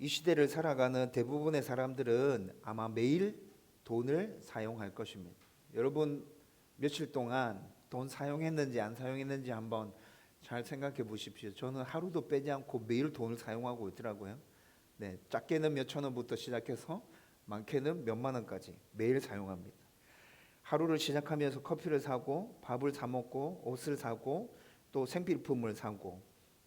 이 시대를 살아가는 대부분의 사람들은 아마 매일 돈을 사용할 것입니다. 여러분 며칠 동안 돈 사용했는지 안 사용했는지 한번 잘 생각해 보십시오. 저는 하루도 빼지 않고 매일 돈을 사용하고 있더라고요. 네, 작게는 몇천 원부터 시작해서 많게는 몇만 원까지 매일 사용합니다. 하루를 시작하면서 커피를 사고 밥을 사 먹고 옷을 사고 또 생필품을 사고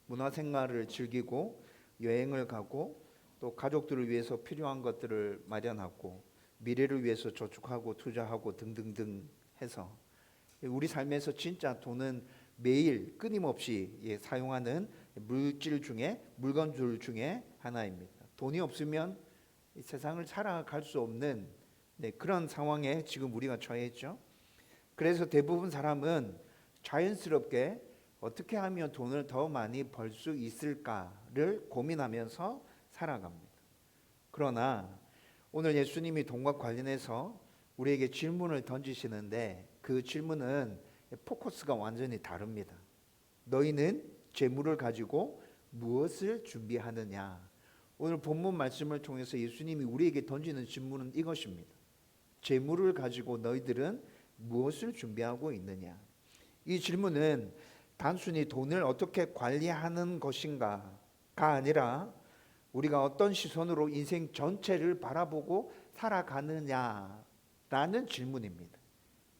문화생활을 즐기고 여행을 가고 또 가족들을 위해서 필요한 것들을 마련하고 미래를 위해서 저축하고 투자하고 등등등 해서 우리 삶에서 진짜 돈은 매일 끊임없이 사용하는 물건들 중에 하나입니다. 돈이 없으면 이 세상을 살아갈 수 없는 그런 상황에 지금 우리가 처해 있죠. 그래서 대부분 사람은 자연스럽게 어떻게 하면 돈을 더 많이 벌 수 있을까를 고민하면서 살아갑니다. 그러나 오늘 예수님이 돈과 관련해서 우리에게 질문을 던지시는데 그 질문은 포커스가 완전히 다릅니다. 너희는 재물을 가지고 무엇을 준비하느냐? 오늘 본문 말씀을 통해서 예수님이 우리에게 던지는 질문은 이것입니다. 재물을 가지고 너희들은 무엇을 준비하고 있느냐? 이 질문은 단순히 돈을 어떻게 관리하는 것인가가 아니라 우리가 어떤 시선으로 인생 전체를 바라보고 살아가느냐라는 질문입니다.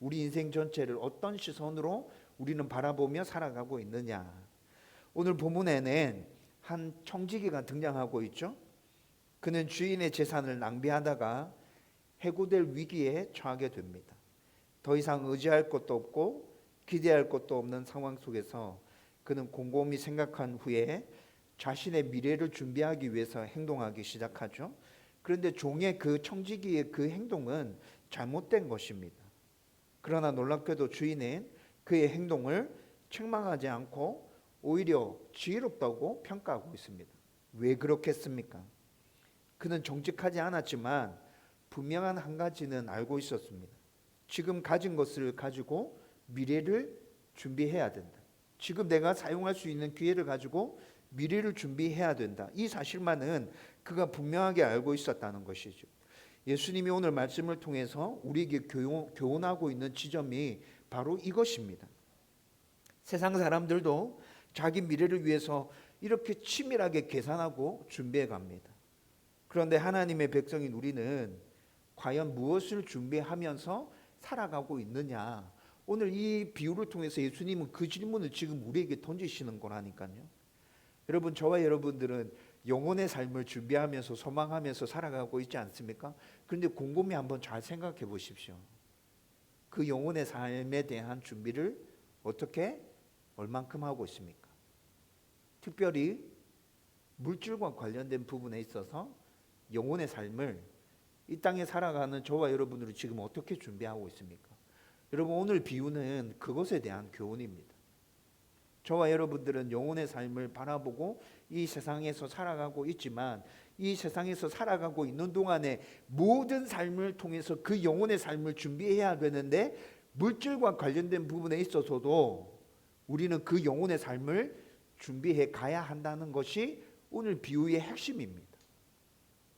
우리 인생 전체를 어떤 시선으로 우리는 바라보며 살아가고 있느냐. 오늘 본문에는 한 청지기가 등장하고 있죠. 그는 주인의 재산을 낭비하다가 해고될 위기에 처하게 됩니다. 더 이상 의지할 것도 없고 기대할 것도 없는 상황 속에서 그는 곰곰이 생각한 후에 자신의 미래를 준비하기 위해서 행동하기 시작하죠. 그런데 종의 그 청지기의 그 행동은 잘못된 것입니다. 그러나 놀랍게도 주인은 그의 행동을 책망하지 않고 오히려 지혜롭다고 평가하고 있습니다. 왜 그렇겠습니까? 그는 정직하지 않았지만 분명한 한 가지는 알고 있었습니다. 지금 가진 것을 가지고 미래를 준비해야 된다. 지금 내가 사용할 수 있는 기회를 가지고 미래를 준비해야 된다. 이 사실만은 그가 분명하게 알고 있었다는 것이죠. 예수님이 오늘 말씀을 통해서 우리에게 교훈하고 있는 지점이 바로 이것입니다. 세상 사람들도 자기 미래를 위해서 이렇게 치밀하게 계산하고 준비해 갑니다. 그런데 하나님의 백성인 우리는 과연 무엇을 준비하면서 살아가고 있느냐? 오늘 이 비유를 통해서 예수님은 그 질문을 지금 우리에게 던지시는 거라니까요. 여러분, 저와 여러분들은 영혼의 삶을 준비하면서 소망하면서 살아가고 있지 않습니까? 그런데 곰곰이 한번 잘 생각해 보십시오. 그 영혼의 삶에 대한 준비를 어떻게 얼만큼 하고 있습니까? 특별히 물질과 관련된 부분에 있어서 영혼의 삶을 이 땅에 살아가는 저와 여러분들은 지금 어떻게 준비하고 있습니까? 여러분, 오늘 비유는 그것에 대한 교훈입니다. 저와 여러분들은 영혼의 삶을 바라보고 이 세상에서 살아가고 있지만 이 세상에서 살아가고 있는 동안에 모든 삶을 통해서 그 영혼의 삶을 준비해야 되는데 물질과 관련된 부분에 있어서도 우리는 그 영혼의 삶을 준비해 가야 한다는 것이 오늘 비유의 핵심입니다.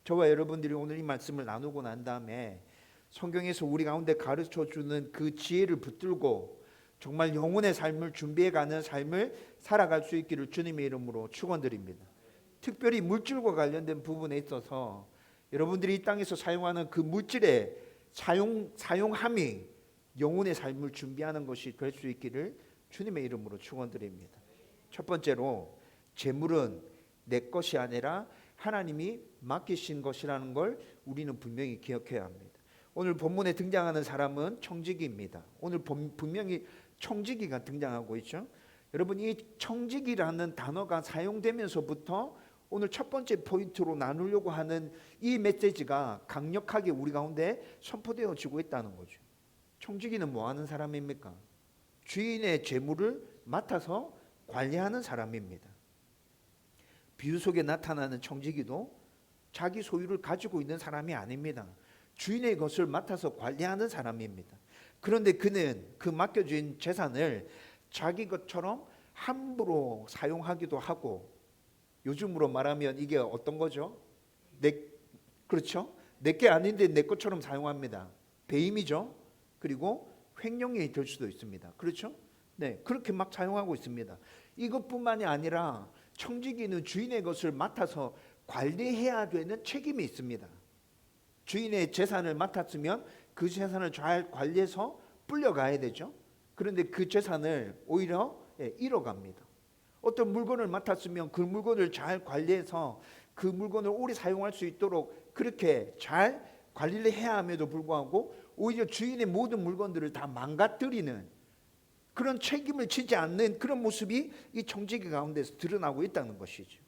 저와 여러분들이 오늘 이 말씀을 나누고 난 다음에 성경에서 우리 가운데 가르쳐주는 그 지혜를 붙들고 정말 영혼의 삶을 준비해가는 삶을 살아갈 수 있기를 주님의 이름으로 축원드립니다. 특별히 물질과 관련된 부분에 있어서 여러분들이 이 땅에서 사용하는 그 물질의 사용함이 영혼의 삶을 준비하는 것이 될 수 있기를 주님의 이름으로 축원드립니다. 첫 번째로 재물은 내 것이 아니라 하나님이 맡기신 것이라는 걸 우리는 분명히 기억해야 합니다. 오늘 본문에 등장하는 사람은 청지기입니다. 오늘 분명히 청지기가 등장하고 있죠. 여러분, 이 청지기라는 단어가 사용되면서부터 오늘 첫 번째 포인트로 나누려고 하는 이 메시지가 강력하게 우리 가운데 선포되어지고 있다는 거죠. 청지기는 뭐 하는 사람입니까? 주인의 재물을 맡아서 관리하는 사람입니다. 비유 속에 나타나는 청지기도 자기 소유를 가지고 있는 사람이 아닙니다. 주인의 것을 맡아서 관리하는 사람입니다. 그런데 그는 그 맡겨진 재산을 자기 것처럼 함부로 사용하기도 하고, 요즘으로 말하면 이게 어떤 거죠? 내 그렇죠? 내게 아닌데 내 것처럼 사용합니다. 배임이죠. 그리고 횡령이 될 수도 있습니다. 그렇죠? 네, 그렇게 막 사용하고 있습니다. 이것뿐만이 아니라 청지기는 주인의 것을 맡아서 관리해야 되는 책임이 있습니다. 주인의 재산을 맡았으면 그 재산을 잘 관리해서 불려가야 되죠. 그런데 그 재산을 오히려 잃어갑니다. 어떤 물건을 맡았으면 그 물건을 잘 관리해서 그 물건을 오래 사용할 수 있도록 그렇게 잘 관리를 해야 함에도 불구하고 오히려 주인의 모든 물건들을 다 망가뜨리는 그런 책임을 지지 않는 그런 모습이 이 청지기 가운데서 드러나고 있다는 것이죠.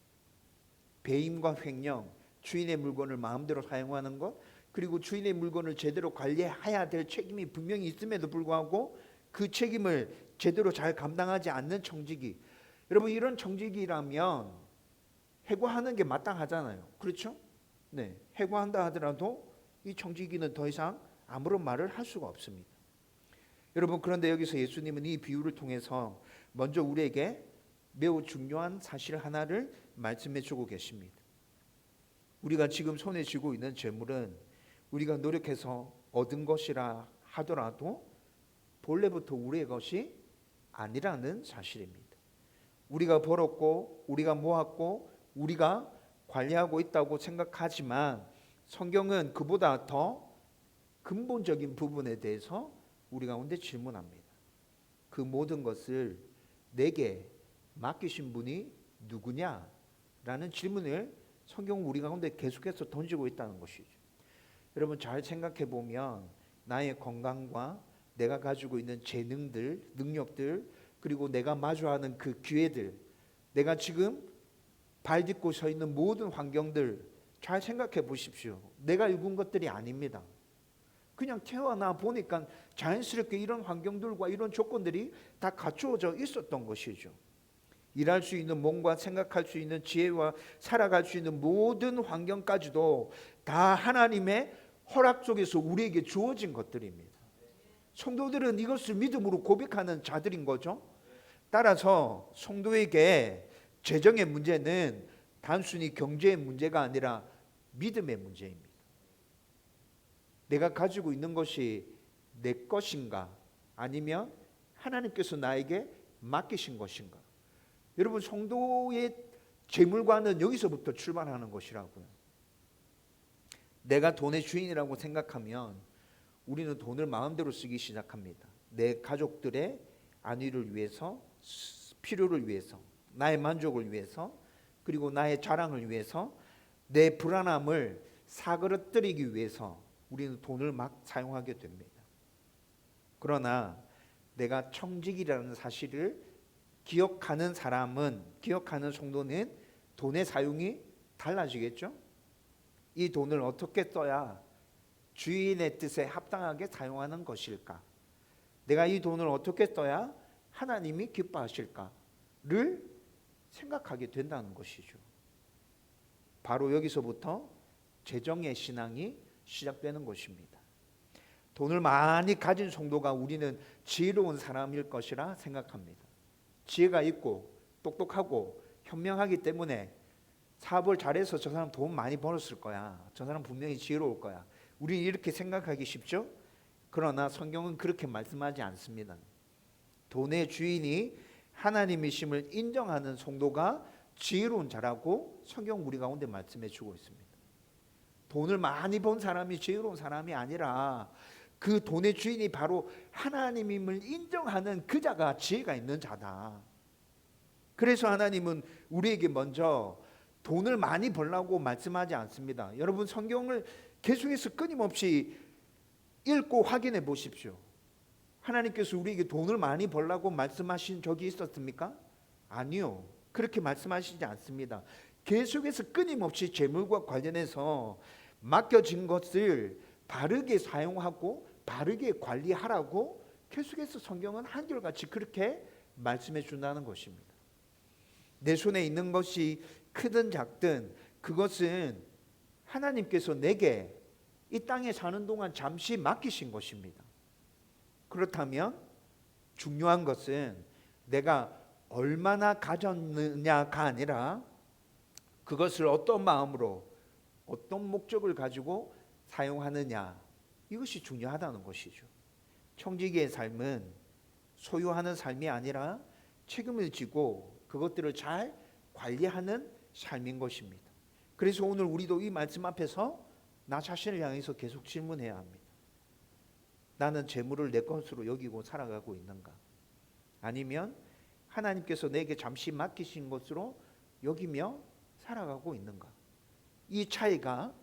배임과 횡령, 주인의 물건을 마음대로 사용하는 것, 그리고 주인의 물건을 제대로 관리해야 될 책임이 분명히 있음에도 불구하고 그 책임을 제대로 잘 감당하지 않는 청지기. 여러분, 이런 청지기라면 해고하는 게 마땅하잖아요. 그렇죠? 네, 해고한다 하더라도 이 청지기는 더 이상 아무런 말을 할 수가 없습니다. 여러분, 그런데 여기서 예수님은 이 비유를 통해서 먼저 우리에게 매우 중요한 사실 하나를 말씀해 주고 계십니다. 우리가 지금 손에 쥐고 있는 재물은 우리가 노력해서 얻은 것이라 하더라도 본래부터 우리의 것이 아니라는 사실입니다. 우리가 벌었고 우리가 모았고 우리가 관리하고 있다고 생각하지만 성경은 그보다 더 근본적인 부분에 대해서 우리 가운데 질문합니다. 그 모든 것을 내게 맡기신 분이 누구냐라는 질문을 성경은 우리 가운데 계속해서 던지고 있다는 것이죠. 여러분, 잘 생각해 보면 나의 건강과 내가 가지고 있는 재능들, 능력들, 그리고 내가 마주하는 그 기회들, 내가 지금 발 딛고 서 있는 모든 환경들 잘 생각해 보십시오. 내가 입은 것들이 아닙니다. 그냥 태어나 보니까 자연스럽게 이런 환경들과 이런 조건들이 다 갖추어져 있었던 것이죠. 일할 수 있는 몸과 생각할 수 있는 지혜와 살아갈 수 있는 모든 환경까지도 다 하나님의 허락 속에서 우리에게 주어진 것들입니다. 성도들은 이것을 믿음으로 고백하는 자들인 거죠. 따라서 성도에게 재정의 문제는 단순히 경제의 문제가 아니라 믿음의 문제입니다. 내가 가지고 있는 것이 내 것인가 아니면 하나님께서 나에게 맡기신 것인가. 여러분, 성도의 재물관은 여기서부터 출발하는 것이라고요. 내가 돈의 주인이라고 생각하면 우리는 돈을 마음대로 쓰기 시작합니다. 내 가족들의 안위를 위해서, 필요를 위해서, 나의 만족을 위해서, 그리고 나의 자랑을 위해서, 내 불안함을 사그러뜨리기 위해서 우리는 돈을 막 사용하게 됩니다. 그러나 내가 청직이라는 사실을 기억하는 사람은, 기억하는 성도는 돈의 사용이 달라지겠죠? 이 돈을 어떻게 써야 주인의 뜻에 합당하게 사용하는 것일까? 내가 이 돈을 어떻게 써야 하나님이 기뻐하실까를 생각하게 된다는 것이죠. 바로 여기서부터 재정의 신앙이 시작되는 것입니다. 돈을 많이 가진 성도가 우리는 지혜로운 사람일 것이라 생각합니다. 지혜가 있고 똑똑하고 현명하기 때문에 사업을 잘해서 저 사람 돈 많이 벌었을 거야. 저 사람 분명히 지혜로울 거야. 우리는 이렇게 생각하기 쉽죠? 그러나 성경은 그렇게 말씀하지 않습니다. 돈의 주인이 하나님이심을 인정하는 성도가 지혜로운 자라고 성경 우리 가운데 말씀해 주고 있습니다. 돈을 많이 번 사람이 지혜로운 사람이 아니라 그 돈의 주인이 바로 하나님임을 인정하는 그 자가 지혜가 있는 자다. 그래서 하나님은 우리에게 먼저 돈을 많이 벌라고 말씀하지 않습니다. 여러분, 성경을 계속해서 끊임없이 읽고 확인해 보십시오. 하나님께서 우리에게 돈을 많이 벌라고 말씀하신 적이 있었습니까? 아니요. 그렇게 말씀하시지 않습니다. 계속해서 끊임없이 재물과 관련해서 맡겨진 것을 바르게 사용하고 바르게 관리하라고 계속해서 성경은 한결같이 그렇게 말씀해 준다는 것입니다. 내 손에 있는 것이 크든 작든 그것은 하나님께서 내게 이 땅에 사는 동안 잠시 맡기신 것입니다. 그렇다면 중요한 것은 내가 얼마나 가졌느냐가 아니라 그것을 어떤 마음으로 어떤 목적을 가지고 사용하느냐, 이것이 중요하다는 것이죠. 청지기의 삶은 소유하는 삶이 아니라 책임을 지고 그것들을 잘 관리하는 삶인 것입니다. 그래서 오늘 우리도 이 말씀 앞에서 나 자신을 향해서 계속 질문해야 합니다. 나는 재물을 내 것으로 여기고 살아가고 있는가? 아니면 하나님께서 내게 잠시 맡기신 것으로 여기며 살아가고 있는가? 이 차이가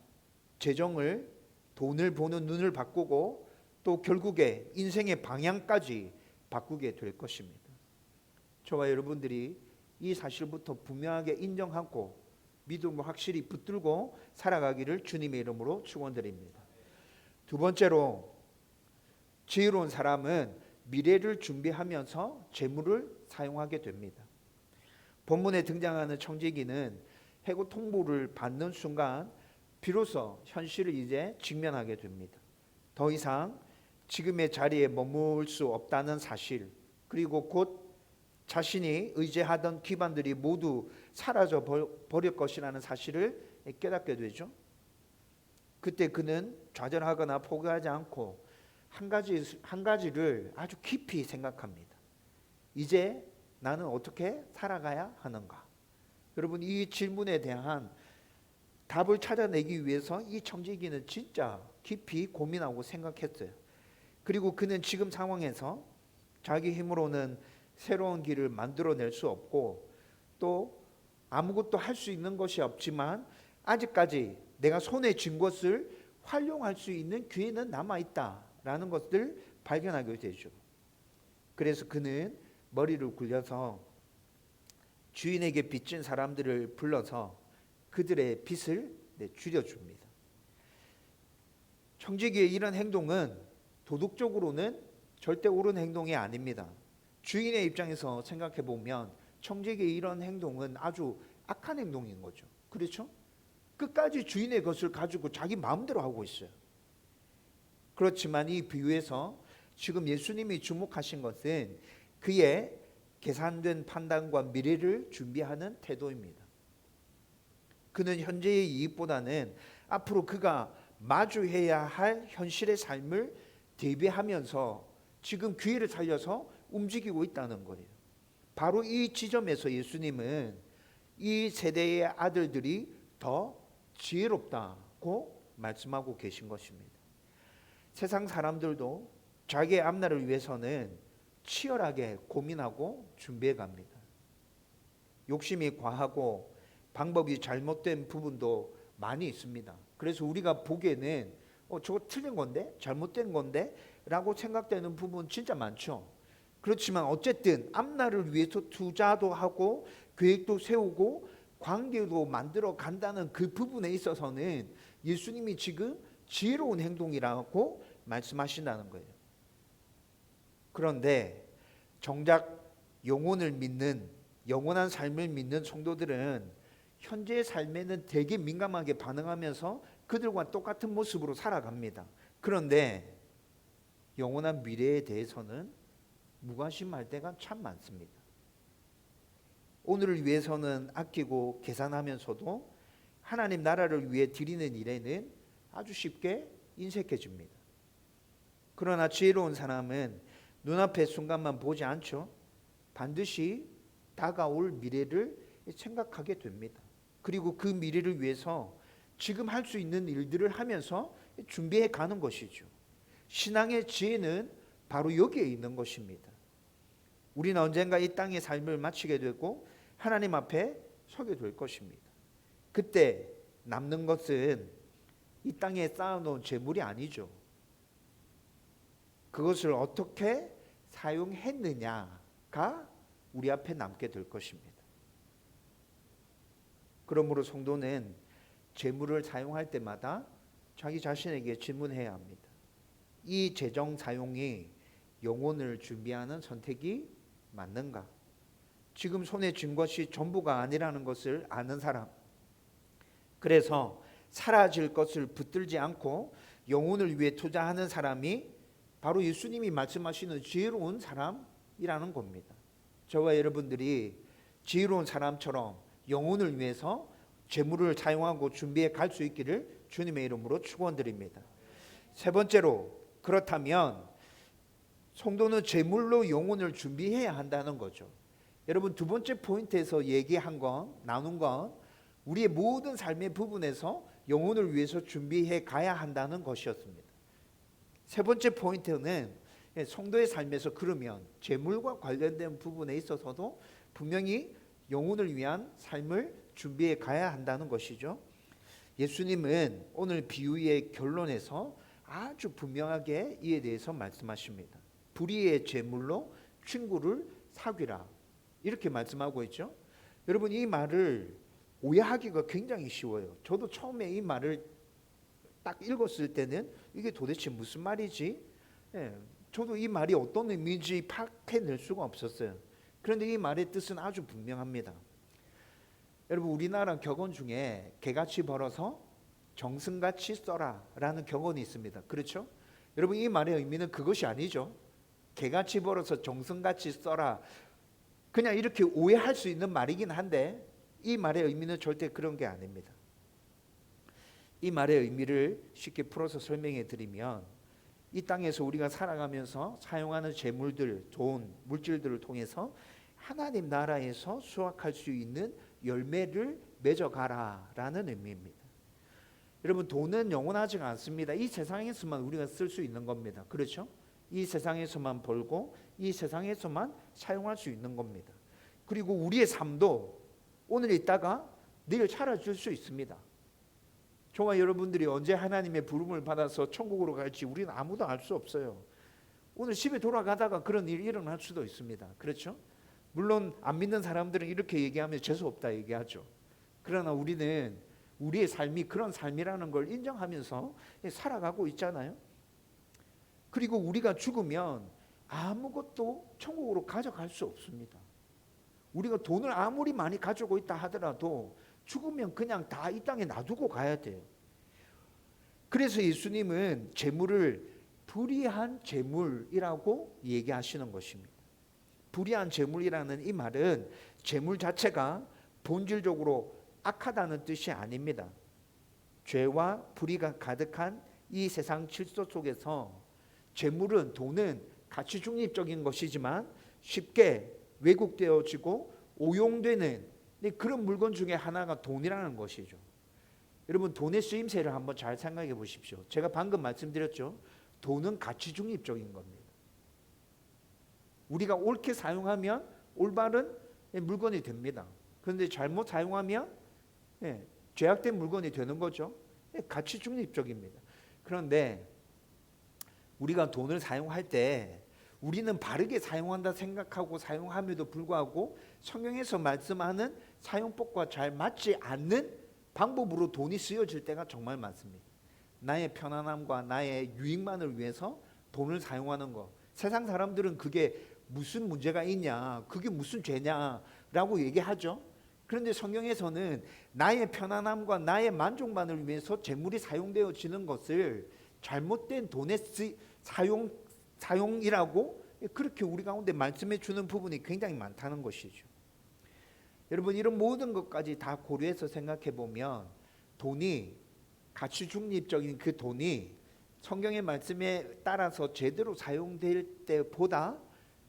재정을, 돈을 보는 눈을 바꾸고 또 결국에 인생의 방향까지 바꾸게 될 것입니다. 저와 여러분들이 이 사실부터 분명하게 인정하고 믿음을 확실히 붙들고 살아가기를 주님의 이름으로 축원드립니다. 두 번째로, 지혜로운 사람은 미래를 준비하면서 재물을 사용하게 됩니다. 본문에 등장하는 청지기는 해고 통보를 받는 순간 비로소 현실을 이제 직면하게 됩니다. 더 이상 지금의 자리에 머물 수 없다는 사실, 그리고 곧 자신이 의지하던 기반들이 모두 사라져 버릴 것이라는 사실을 깨닫게 되죠. 그때 그는 좌절하거나 포기하지 않고 한 가지를 아주 깊이 생각합니다. 이제 나는 어떻게 살아가야 하는가? 여러분, 이 질문에 대한 답을 찾아내기 위해서 이 청지기는 진짜 깊이 고민하고 생각했어요. 그리고 그는 지금 상황에서 자기 힘으로는 새로운 길을 만들어낼 수 없고 또 아무것도 할 수 있는 것이 없지만 아직까지 내가 손에 쥔 것을 활용할 수 있는 기회는 남아있다라는 것을 발견하게 되죠. 그래서 그는 머리를 굴려서 주인에게 빚진 사람들을 불러서 그들의 빚을 줄여줍니다. 청지기의 이런 행동은 도덕적으로는 절대 옳은 행동이 아닙니다. 주인의 입장에서 생각해 보면 청지기의 이런 행동은 아주 악한 행동인 거죠. 그렇죠? 끝까지 주인의 것을 가지고 자기 마음대로 하고 있어요. 그렇지만 이 비유에서 지금 예수님이 주목하신 것은 그의 계산된 판단과 미래를 준비하는 태도입니다. 그는 현재의 이익보다는 앞으로 그가 마주해야 할 현실의 삶을 대비하면서 지금 기회를 살려서 움직이고 있다는 거예요. 바로 이 지점에서 예수님은 이 세대의 아들들이 더 지혜롭다고 말씀하고 계신 것입니다. 세상 사람들도 자기의 앞날을 위해서는 치열하게 고민하고 준비해 갑니다. 욕심이 과하고 방법이 잘못된 부분도 많이 있습니다. 그래서 우리가 보기에는 저거 틀린 건데? 잘못된 건데? 라고 생각되는 부분 진짜 많죠. 그렇지만 어쨌든 앞날을 위해서 투자도 하고 계획도 세우고 관계도 만들어 간다는 그 부분에 있어서는 예수님이 지금 지혜로운 행동이라고 말씀하신다는 거예요. 그런데 정작 영혼을 믿는, 영원한 삶을 믿는 성도들은 현재의 삶에는 되게 민감하게 반응하면서 그들과 똑같은 모습으로 살아갑니다. 그런데 영원한 미래에 대해서는 무관심할 때가 참 많습니다. 오늘을 위해서는 아끼고 계산하면서도 하나님 나라를 위해 드리는 일에는 아주 쉽게 인색해집니다. 그러나 지혜로운 사람은 눈앞의 순간만 보지 않죠. 반드시 다가올 미래를 생각하게 됩니다. 그리고 그 미래를 위해서 지금 할 수 있는 일들을 하면서 준비해 가는 것이죠. 신앙의 지혜는 바로 여기에 있는 것입니다. 우리는 언젠가 이 땅의 삶을 마치게 되고 하나님 앞에 서게 될 것입니다. 그때 남는 것은 이 땅에 쌓아놓은 재물이 아니죠. 그것을 어떻게 사용했느냐가 우리 앞에 남게 될 것입니다. 그러므로 성도는 재물을 사용할 때마다 자기 자신에게 질문해야 합니다. 이 재정 사용이 영혼을 준비하는 선택이 맞는가? 지금 손에 쥔 것이 전부가 아니라는 것을 아는 사람, 그래서 사라질 것을 붙들지 않고 영혼을 위해 투자하는 사람이 바로 예수님이 말씀하시는 지혜로운 사람이라는 겁니다. 저와 여러분들이 지혜로운 사람처럼 영혼을 위해서 재물을 사용하고 준비해 갈 수 있기를 주님의 이름으로 축원드립니다. 세 번째로, 그렇다면 성도는 재물로 영혼을 준비해야 한다는 거죠. 여러분, 두 번째 포인트에서 얘기한 건, 나눈 건 우리의 모든 삶의 부분에서 영혼을 위해서 준비해 가야 한다는 것이었습니다. 세 번째 포인트는 성도의 삶에서 그러면 재물과 관련된 부분에 있어서도 분명히 영혼을 위한 삶을 준비해 가야 한다는 것이죠. 예수님은 오늘 비유의 결론에서 아주 분명하게 이에 대해서 말씀하십니다. 불의의 재물로 친구를 사귀라, 이렇게 말씀하고 있죠. 여러분, 이 말을 오해하기가 굉장히 쉬워요. 저도 처음에 이 말을 딱 읽었을 때는 이게 도대체 무슨 말이지? 저도 이 말이 어떤 의미인지 파악해낼 수가 없었어요. 그런데 이 말의 뜻은 아주 분명합니다. 여러분, 우리나라 격언 중에 개같이 벌어서 정승같이 써라 라는 격언이 있습니다. 그렇죠? 여러분, 이 말의 의미는 그것이 아니죠. 개같이 벌어서 정승같이 써라, 그냥 이렇게 오해할 수 있는 말이긴 한데 이 말의 의미는 절대 그런 게 아닙니다. 이 말의 의미를 쉽게 풀어서 설명해 드리면, 이 땅에서 우리가 살아가면서 사용하는 재물들, 돈, 물질들을 통해서 하나님 나라에서 수확할 수 있는 열매를 맺어가라라는 의미입니다. 여러분, 돈은 영원하지가 않습니다. 이 세상에서만 우리가 쓸 수 있는 겁니다. 그렇죠? 이 세상에서만 벌고 이 세상에서만 사용할 수 있는 겁니다. 그리고 우리의 삶도 오늘 있다가 내일 사라질 수 있습니다. 저와 여러분들이 언제 하나님의 부름을 받아서 천국으로 갈지 우리는 아무도 알 수 없어요. 오늘 집에 돌아가다가 그런 일이 일어날 수도 있습니다. 그렇죠? 물론 안 믿는 사람들은 이렇게 얘기하면 재수없다 얘기하죠. 그러나 우리는 우리의 삶이 그런 삶이라는 걸 인정하면서 살아가고 있잖아요. 그리고 우리가 죽으면 아무것도 천국으로 가져갈 수 없습니다. 우리가 돈을 아무리 많이 가지고 있다 하더라도 죽으면 그냥 다 이 땅에 놔두고 가야 돼요. 그래서 예수님은 재물을 불의한 재물이라고 얘기하시는 것입니다. 불의한 재물이라는 이 말은 재물 자체가 본질적으로 악하다는 뜻이 아닙니다. 죄와 불의가 가득한 이 세상 질서 속에서 재물은, 돈은 가치 중립적인 것이지만 쉽게 왜곡되어지고 오용되는 그런 물건 중에 하나가 돈이라는 것이죠. 여러분, 돈의 쓰임새를 한번 잘 생각해 보십시오. 제가 방금 말씀드렸죠. 돈은 가치 중립적인 겁니다. 우리가 옳게 사용하면 올바른 물건이 됩니다. 그런데 잘못 사용하면 죄악된 물건이 되는 거죠. 가치 중립적입니다. 그런데 우리가 돈을 사용할 때 우리는 바르게 사용한다 생각하고 사용함에도 불구하고 성경에서 말씀하는 사용법과 잘 맞지 않는 방법으로 돈이 쓰여질 때가 정말 많습니다. 나의 편안함과 나의 유익만을 위해서 돈을 사용하는 것, 세상 사람들은 그게 무슨 문제가 있냐, 그게 무슨 죄냐라고 얘기하죠. 그런데 성경에서는 나의 편안함과 나의 만족만을 위해서 재물이 사용되어지는 것을 잘못된 돈의 사용이라고 그렇게 우리 가운데 말씀해 주는 부분이 굉장히 많다는 것이죠. 여러분, 이런 모든 것까지 다 고려해서 생각해 보면 돈이, 가치 중립적인 그 돈이 성경의 말씀에 따라서 제대로 사용될 때보다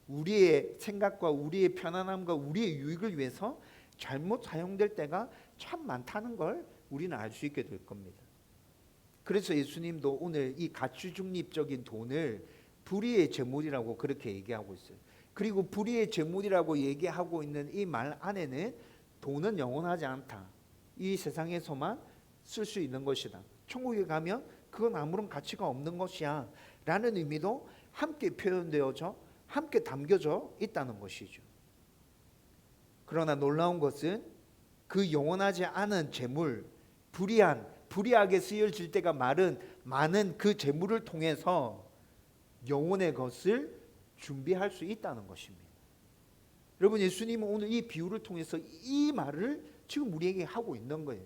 우리의 생각과 우리의 편안함과 우리의 유익을 위해서 잘못 사용될 때가 참 많다는 걸 우리는 알 수 있게 될 겁니다. 그래서 예수님도 오늘 이 가치 중립적인 돈을 불의의 재물이라고 그렇게 얘기하고 있어요. 그리고 불의의 재물이라고 얘기하고 있는 이 말 안에는 돈은 영원하지 않다. 이 세상에서만 쓸 수 있는 것이다. 천국에 가면 그건 아무런 가치가 없는 것이야 라는 의미도 함께 표현되어져 함께 담겨져 있다는 것이죠. 그러나 놀라운 것은 그 영원하지 않은 재물, 불의하게 쓰여질 때가 많은 그 재물을 통해서 영혼의 것을 준비할 수 있다는 것입니다. 여러분, 예수님은 오늘 이 비유를 통해서 이 말을 지금 우리에게 하고 있는 거예요.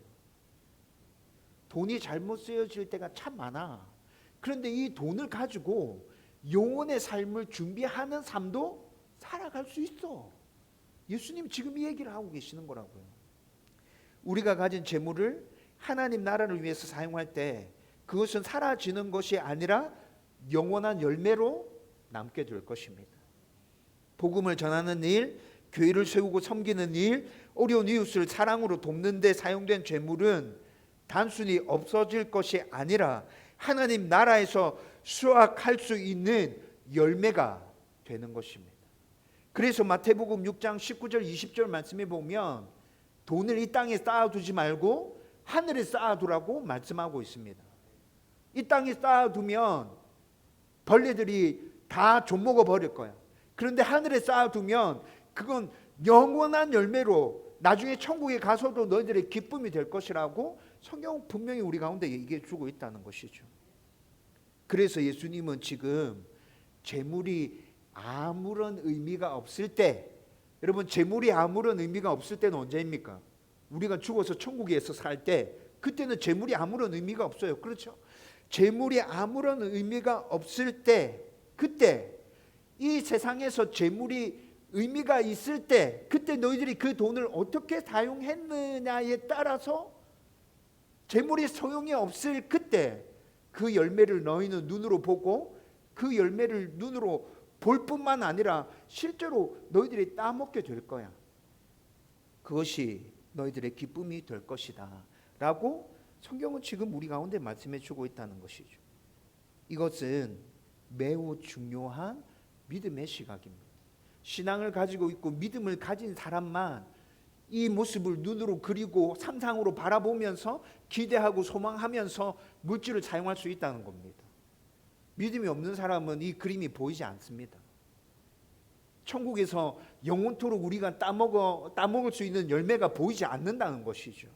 돈이 잘못 쓰여질 때가 참 많아. 그런데 이 돈을 가지고 영혼의 삶을 준비하는 삶도 살아갈 수 있어. 예수님 지금 이 얘기를 하고 계시는 거라고요. 우리가 가진 재물을 하나님 나라를 위해서 사용할 때 그것은 사라지는 것이 아니라 영원한 열매로 남게 될 것입니다. 복음을 전하는 일, 교회를 세우고 섬기는 일, 어려운 이웃을 사랑으로 돕는 데 사용된 재물은 단순히 없어질 것이 아니라 하나님 나라에서 수확할 수 있는 열매가 되는 것입니다. 그래서 마태복음 6장 19절 20절 말씀에 보면 돈을 이 땅에 쌓아두지 말고 하늘에 쌓아두라고 말씀하고 있습니다. 이 땅에 쌓아두면 벌레들이 다 좀먹어 버릴 거야. 그런데 하늘에 쌓아두면 그건 영원한 열매로 나중에 천국에 가서도 너희들의 기쁨이 될 것이라고 성경은 분명히 우리 가운데 얘기해 주고 있다는 것이죠. 그래서 예수님은 지금 재물이 아무런 의미가 없을 때, 여러분 재물이 아무런 의미가 없을 때는 언제입니까? 우리가 죽어서 천국에서 살 때, 그때는 재물이 아무런 의미가 없어요. 그렇죠? 재물이 아무런 의미가 없을 때, 그때 이 세상에서 재물이 의미가 있을 때, 그때 너희들이 그 돈을 어떻게 사용했느냐에 따라서 재물이 소용이 없을 그때 그 열매를 너희는 눈으로 보고 그 열매를 눈으로 볼 뿐만 아니라 실제로 너희들이 따먹게 될 거야. 그것이 너희들의 기쁨이 될 것이다 라고 성경은 지금 우리 가운데 말씀해 주고 있다는 것이죠. 이것은 매우 중요한 믿음의 시각입니다. 신앙을 가지고 있고 믿음을 가진 사람만 이 모습을 눈으로 그리고 상상으로 바라보면서 기대하고 소망하면서 물질을 사용할 수 있다는 겁니다. 믿음이 없는 사람은 이 그림이 보이지 않습니다. 천국에서 영원토록 우리가 따먹을 수 있는 열매가 보이지 않는다는 것이죠.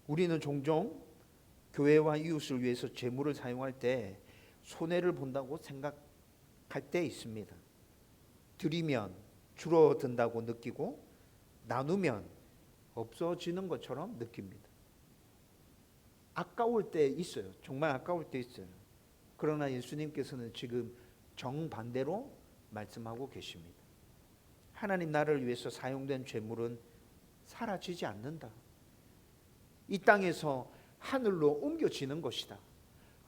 우리는 종종 교회와 이웃을 위해서 재물을 사용할 때 손해를 본다고 생각할 때 있습니다. 드리면 줄어든다고 느끼고 나누면 없어지는 것처럼 느낍니다. 아까울 때 있어요. 정말 아까울 때 있어요. 그러나 예수님께서는 지금 정반대로 말씀하고 계십니다. 하나님 나라를 위해서 사용된 재물은 사라지지 않는다. 이 땅에서 하늘로 옮겨지는 것이다.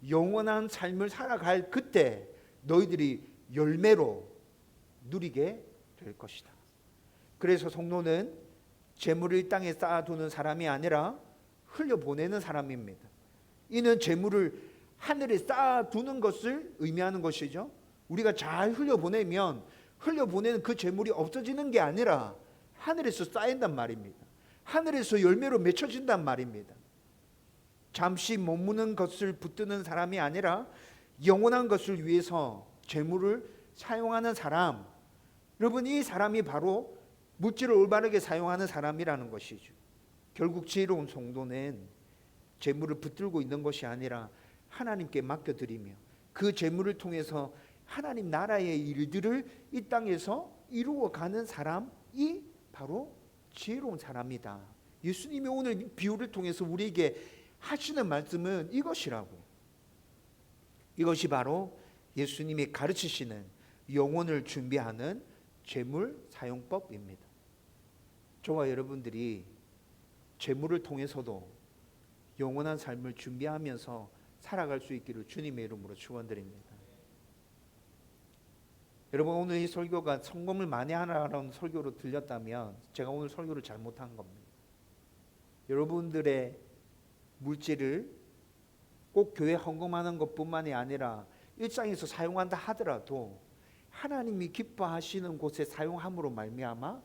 영원한 삶을 살아갈 그때 너희들이 열매로 누리게 될 것이다. 그래서 성도는 재물을 이 땅에 쌓아두는 사람이 아니라 흘려보내는 사람입니다. 이는 재물을 하늘에 쌓아두는 것을 의미하는 것이죠. 우리가 잘 흘려보내면 흘려보내는 그 재물이 없어지는 게 아니라 하늘에서 쌓인단 말입니다. 하늘에서 열매로 맺혀진단 말입니다. 잠시 머무는 것을 붙드는 사람이 아니라 영원한 것을 위해서 재물을 사용하는 사람, 여러분 이 사람이 바로 물질을 올바르게 사용하는 사람이라는 것이죠. 결국 지혜로운 성도는 재물을 붙들고 있는 것이 아니라 하나님께 맡겨드리며 그 재물을 통해서 하나님 나라의 일들을 이 땅에서 이루어가는 사람이 바로 지혜로운 사람이다. 예수님이 오늘 비유를 통해서 우리에게 하시는 말씀은 이것이라고. 이것이 바로 예수님이 가르치시는 영혼을 준비하는 재물 사용법입니다. 저와 여러분들이 재물을 통해서도 영원한 삶을 준비하면서 살아갈 수 있기를 주님의 이름으로 축원드립니다. 여러분 오늘 이 설교가 성금을 많이 하라는 설교로 들렸다면 제가 오늘 설교를 잘못한 겁니다. 여러분들의 물질을 꼭 교회 헌금하는 것뿐만이 아니라 일상에서 사용한다 하더라도 하나님이 기뻐하시는 곳에 사용함으로 말미암아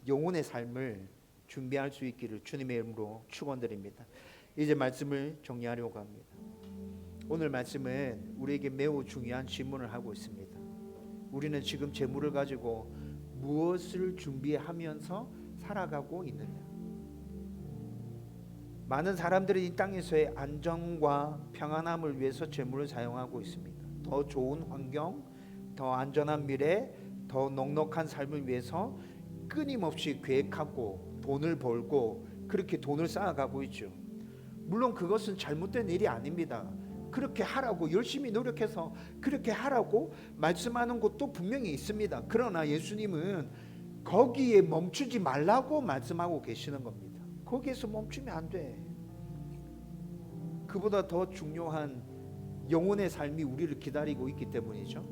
영혼의 삶을 준비할 수 있기를 주님의 이름으로 축원드립니다. 이제 말씀을 정리하려고 합니다. 오늘 말씀은 우리에게 매우 중요한 질문을 하고 있습니다. 우리는 지금 재물을 가지고 무엇을 준비하면서 살아가고 있느냐? 많은 사람들이 이 땅에서의 안정과 평안함을 위해서 재물을 사용하고 있습니다. 더 좋은 환경, 더 안전한 미래, 더 넉넉한 삶을 위해서 끊임없이 계획하고 돈을 벌고 그렇게 돈을 쌓아가고 있죠. 물론 그것은 잘못된 일이 아닙니다. 그렇게 하라고 열심히 노력해서 그렇게 하라고 말씀하는 곳도 분명히 있습니다. 그러나 예수님은 거기에 멈추지 말라고 말씀하고 계시는 겁니다. 거기에서 멈추면 안 돼. 그보다 더 중요한 영혼의 삶이 우리를 기다리고 있기 때문이죠.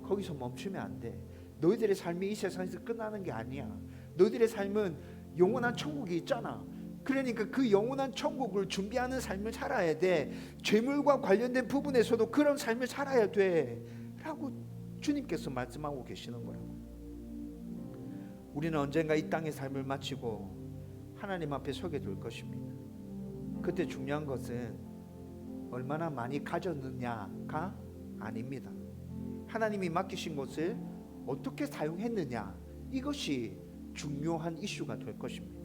거기서 멈추면 안 돼. 너희들의 삶이 이 세상에서 끝나는 게 아니야. 너희들의 삶은 영원한 천국이 있잖아. 그러니까 그 영원한 천국을 준비하는 삶을 살아야 돼. 죄물과 관련된 부분에서도 그런 삶을 살아야 돼 라고 주님께서 말씀하고 계시는 거라고. 우리는 언젠가 이 땅의 삶을 마치고 하나님 앞에 서게 될 것입니다. 그때 중요한 것은 얼마나 많이 가졌느냐가 아닙니다. 하나님이 맡기신 것을 어떻게 사용했느냐, 이것이 중요한 이슈가 될 것입니다.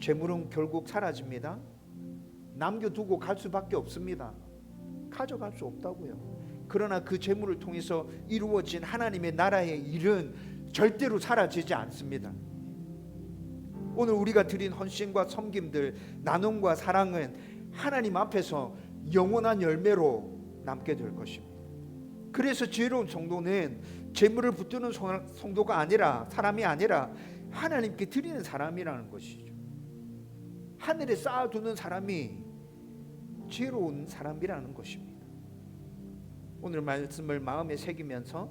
재물은 결국 사라집니다. 남겨두고 갈 수밖에 없습니다. 가져갈 수 없다고요. 그러나 그 재물을 통해서 이루어진 하나님의 나라의 일은 절대로 사라지지 않습니다. 오늘 우리가 드린 헌신과 섬김들, 나눔과 사랑은 하나님 앞에서 영원한 열매로 남게 될 것입니다. 그래서 지혜로운 성도는 재물을 붙드는 성도가 아니라, 사람이 아니라 하나님께 드리는 사람이라는 것이죠. 하늘에 쌓아두는 사람이 지혜로운 사람이라는 것입니다. 오늘 말씀을 마음에 새기면서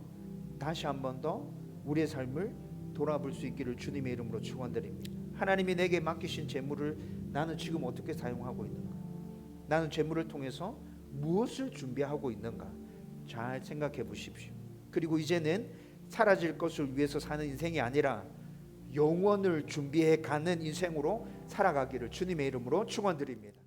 다시 한 번 더 우리의 삶을 돌아볼 수 있기를 주님의 이름으로 축원드립니다. 하나님이 내게 맡기신 재물을 나는 지금 어떻게 사용하고 있는가? 나는 재물을 통해서 무엇을 준비하고 있는가? 잘 생각해 보십시오. 그리고 이제는 사라질 것을 위해서 사는 인생이 아니라 영원을 준비해 가는 인생으로 살아가기를 주님의 이름으로 축원드립니다.